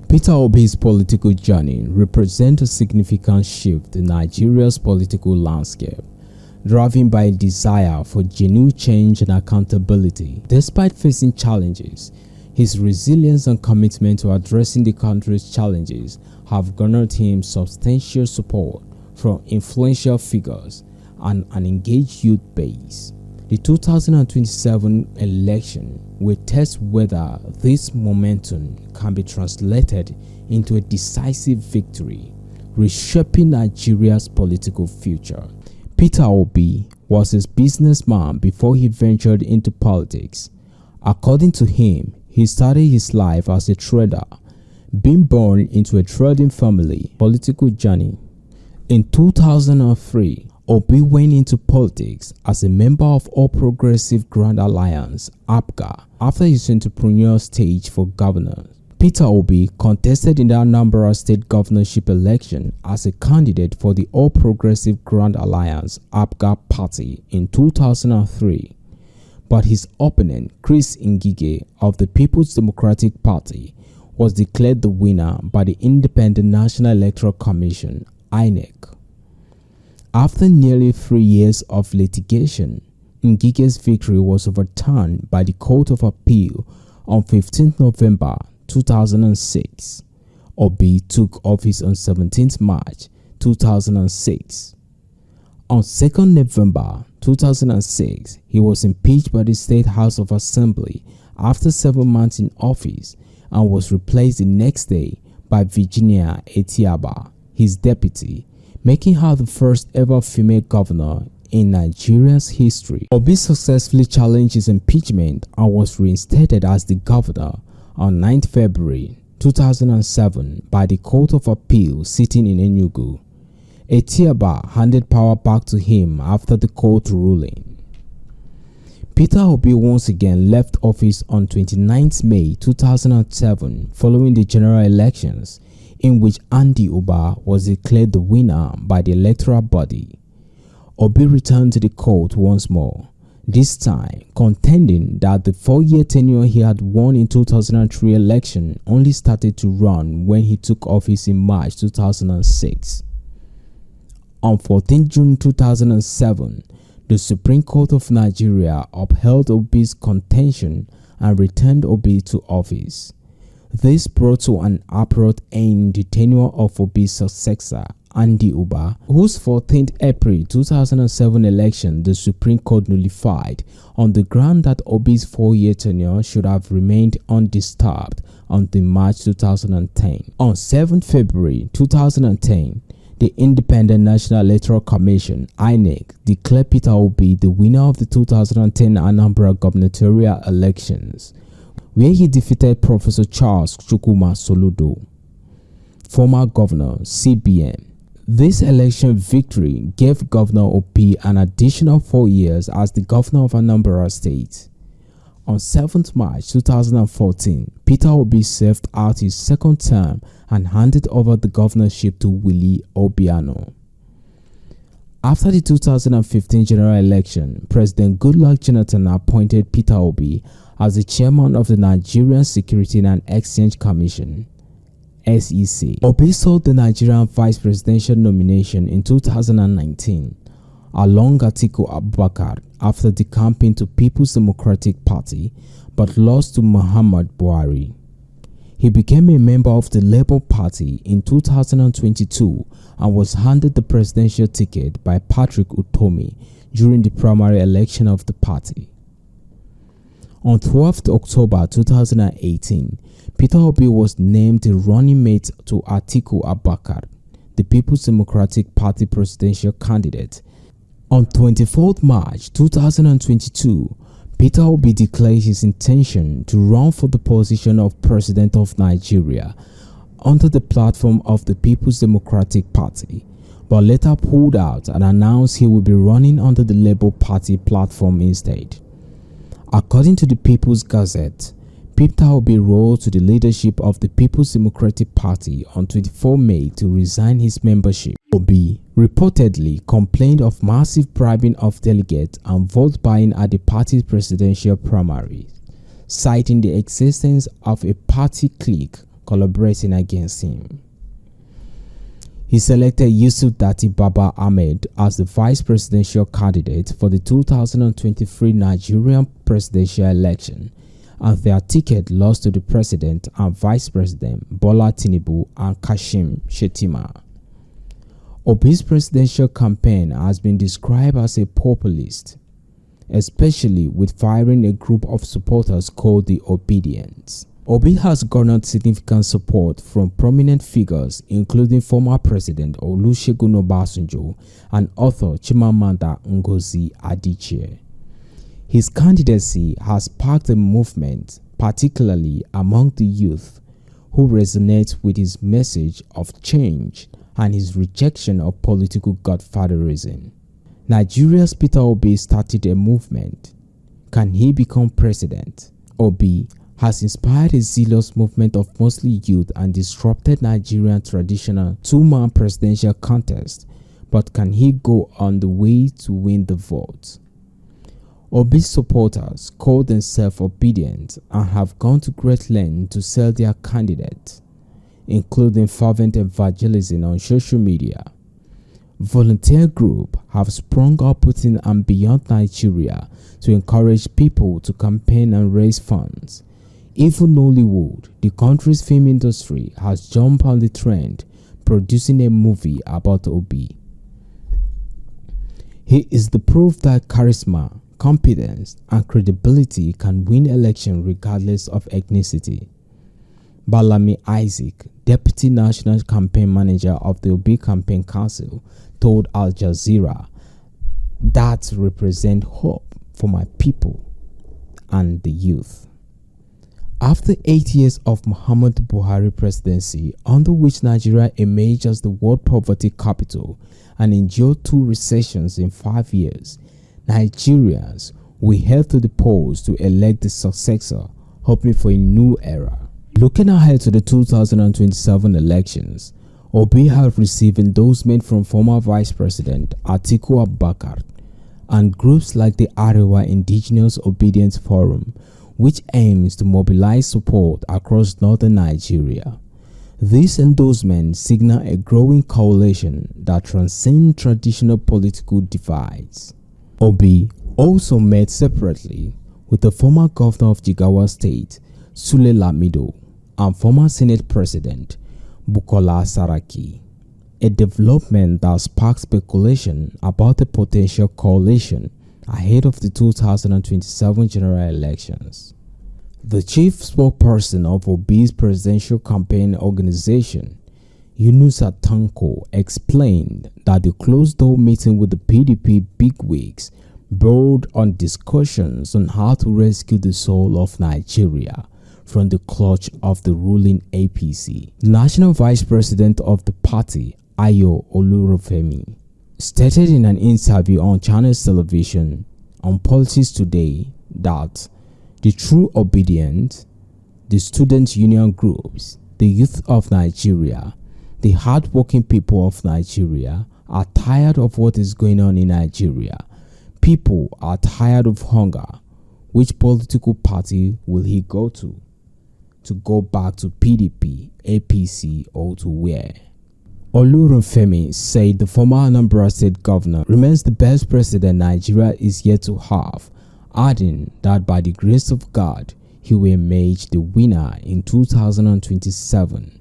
Peter Obi's political journey represents a significant shift in Nigeria's political landscape, driven by a desire for genuine change and accountability. Despite facing challenges, his resilience and commitment to addressing the country's challenges have garnered him substantial support from influential figures and an engaged youth base. The 2027 election will test whether this momentum can be translated into a decisive victory, reshaping Nigeria's political future. Peter Obi was a businessman before he ventured into politics. According to him, he started his life as a trader, being born into a trading family. Political journey. In 2003, Obi went into politics as a member of All Progressive Grand Alliance (APGA) after his entrepreneurial stage for governor. Peter Obi contested in the Anambra State governorship election as a candidate for the All Progressive Grand Alliance (APGA) party in 2003, but his opponent, Chris Ngige of the People's Democratic Party, was declared the winner by the Independent National Electoral Commission (INEC). After nearly 3 years of litigation, Ngige's victory was overturned by the Court of Appeal on 15 November 2006. Obi took office on 17 March 2006. On 2 November 2006, he was impeached by the State House of Assembly after 7 months in office and was replaced the next day by Virginia Etiaba, his deputy, making her the first ever female governor in Nigeria's history. Obi successfully challenged his impeachment and was reinstated as the governor on 9 February 2007 by the Court of Appeal sitting in Enugu. Etiaba handed power back to him after the court ruling. Peter Obi once again left office on 29 May 2007 following the general elections, in which Andy Uba was declared the winner by the electoral body. Obi returned to the court once more, this time contending that the 4-year tenure he had won in 2003 election only started to run when he took office in March 2006. On 14 June 2007, the Supreme Court of Nigeria upheld Obi's contention and returned Obi to office. This brought to an abrupt end the tenure of Obi's successor, Andy Uba, whose 14th April 2007 election the Supreme Court nullified on the ground that Obi's 4-year tenure should have remained undisturbed until March 2010. On 7 February 2010, the Independent National Electoral Commission (INEC) declared Peter Obi the winner of the 2010 Anambra gubernatorial elections, where he defeated Professor Charles Chukwuma Soludo, former governor CBN. This election victory gave Governor Obi an additional 4 years as the governor of Anambra State. On 7 March 2014, Peter Obi served out his second term and handed over the governorship to Willie Obiano. After the 2015 general election, President Goodluck Jonathan appointed Peter Obi as the chairman of the Nigerian Security and Exchange Commission (SEC). Obi sought the Nigerian vice presidential nomination in 2019 along Atiku Abubakar after decamping to People's Democratic Party but lost to Muhammad Buhari. He became a member of the Labour Party in 2022 and was handed the presidential ticket by Patrick Utomi during the primary election of the party. On 12 October 2018, Peter Obi was named the running mate to Atiku Abubakar, the People's Democratic Party presidential candidate. On 24 March 2022, Peter Obi declared his intention to run for the position of President of Nigeria under the platform of the People's Democratic Party, but later pulled out and announced he would be running under the Labour Party platform instead. According to the People's Gazette, Peter Obi rose to the leadership of the People's Democratic Party on 24 May to resign his membership. Obi reportedly complained of massive bribing of delegates and vote buying at the party's presidential primaries, citing the existence of a party clique collaborating against him. He selected Yusuf Dati Baba Ahmed as the vice presidential candidate for the 2023 Nigerian presidential election, and their ticket lost to the president and vice president Bola Tinubu and Kashim Shettima. Obi's presidential campaign has been described as a populist, especially with firing a group of supporters called the Obidient. Obi has garnered significant support from prominent figures including former President Olusegun Obasanjo and author Chimamanda Ngozi Adichie. His candidacy has sparked a movement, particularly among the youth, who resonate with his message of change and his rejection of political godfatherism. Nigeria's Peter Obi started a movement. Can he become president? Obi has inspired a zealous movement of mostly youth and disrupted Nigerian traditional two-man presidential contest, but can he go on the way to win the vote? Obi's supporters call themselves Obidient and have gone to great lengths to sell their candidate, including fervent evangelism on social media. Volunteer groups have sprung up within and beyond Nigeria to encourage people to campaign and raise funds. Even Nollywood, the country's film industry, has jumped on the trend, producing a movie about Obi. He is the proof that charisma, competence, and credibility can win elections regardless of ethnicity. Balami Isaac, Deputy National Campaign Manager of the Obi Campaign Council, told Al Jazeera, "That represents hope for my people and the youth." After 8 years of Muhammadu Buhari presidency, under which Nigeria emerged as the world poverty capital and endured 2 recessions in 5 years, Nigerians will head to the polls to elect the successor, hoping for a new era. Looking ahead to the 2027 elections, Obi has received endorsement from former Vice President Atiku Abubakar and groups like the Arewa Indigenous Obidient Forum, which aims to mobilize support across northern Nigeria. These endorsements signal a growing coalition that transcends traditional political divides. Obi also met separately with the former governor of Jigawa State, Sule Lamido, and former Senate President Bukola Saraki, a development that sparked speculation about a potential coalition ahead of the 2027 general elections. The chief spokesperson of Obi's presidential campaign organization, Yunusa Tanko, explained that the closed-door meeting with the PDP bigwigs borrowed on discussions on how to rescue the soul of Nigeria from the clutch of the ruling APC. National Vice President of the party, Ayo Olurofemi, stated in an interview on Channels Television on Politics Today that the true Obidient, the student union groups, the youth of Nigeria, the hard-working people of Nigeria are tired of what is going on in Nigeria. People are tired of hunger. Which political party will he go to? To go back to PDP, APC, or to where? Olurunfemi said the former Anambra State governor remains the best president Nigeria is yet to have, adding that by the grace of God, he will emerge the winner in 2027.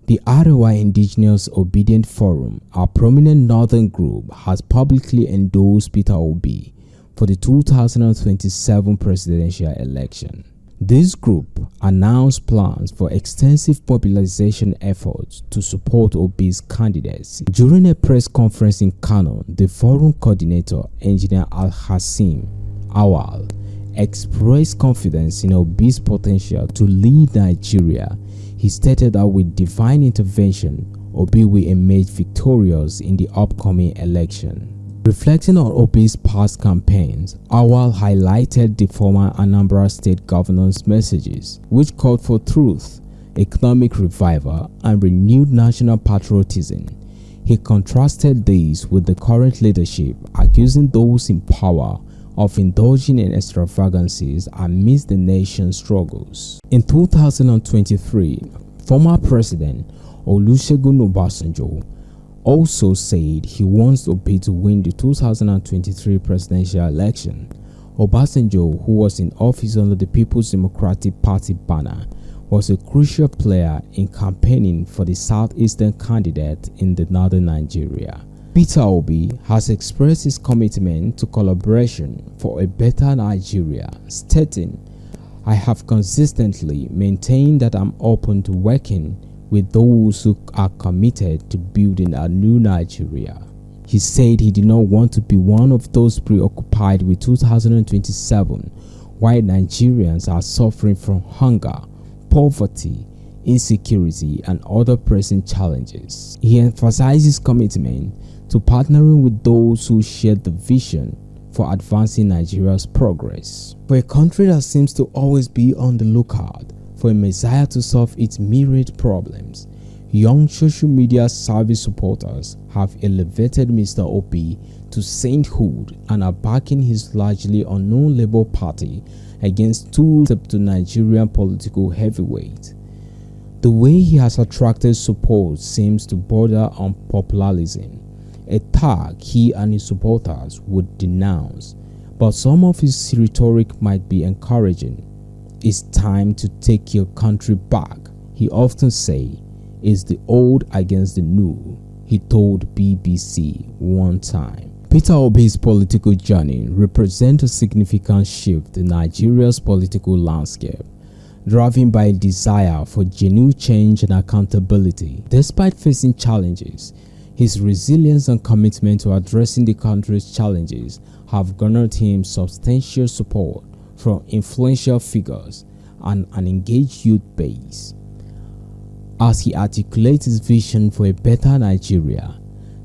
The Arewa Indigenous Obidient Forum, a prominent northern group, has publicly endorsed Peter Obi for the 2027 presidential election. This group announced plans for extensive mobilization efforts to support Obi's candidacy. During a press conference in Kano, the forum coordinator, Engineer Al-Hassim Awal, expressed confidence in Obi's potential to lead Nigeria. He stated that with divine intervention, Obi will emerge victorious in the upcoming election. Reflecting on Obi's past campaigns, Awal highlighted the former Anambra State governor's messages, which called for truth, economic revival, and renewed national patriotism. He contrasted these with the current leadership, accusing those in power of indulging in extravagances amidst the nation's struggles. In 2023, Former President Olusegun Obasanjo also said he wants Obi to win the 2023 presidential election. Obasanjo, who was in office under the People's Democratic Party banner, was a crucial player in campaigning for the southeastern candidate in the northern Nigeria. Peter Obi has expressed his commitment to collaboration for a better Nigeria, stating, "I have consistently maintained that I'm open to working with those who are committed to building a new Nigeria." He said he did not want to be one of those preoccupied with 2027 while Nigerians are suffering from hunger, poverty, insecurity, and other pressing challenges. He emphasized his commitment to partnering with those who share the vision for advancing Nigeria's progress. For a country that seems to always be on the lookout for a messiah to solve its myriad problems, young social media savvy supporters have elevated Mr. Obi to sainthood and are backing his largely unknown Labour Party against two Nigerian political heavyweights. The way he has attracted support seems to border on populism, a tag he and his supporters would denounce, but some of his rhetoric might be encouraging. "It's time to take your country back," he often say. "It's the old against the new," he told BBC one time. Peter Obi's political journey represents a significant shift in Nigeria's political landscape, driven by a desire for genuine change and accountability. Despite facing challenges, his resilience and commitment to addressing the country's challenges have garnered him substantial support from influential figures and an engaged youth base. As he articulates his vision for a better Nigeria,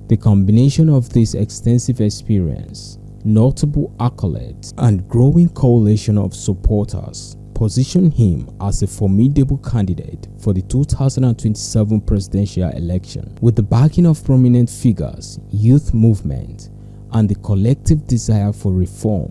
the combination of this extensive experience, notable accolades, and growing coalition of supporters position him as a formidable candidate for the 2027 presidential election. With the backing of prominent figures, youth movement, and the collective desire for reform,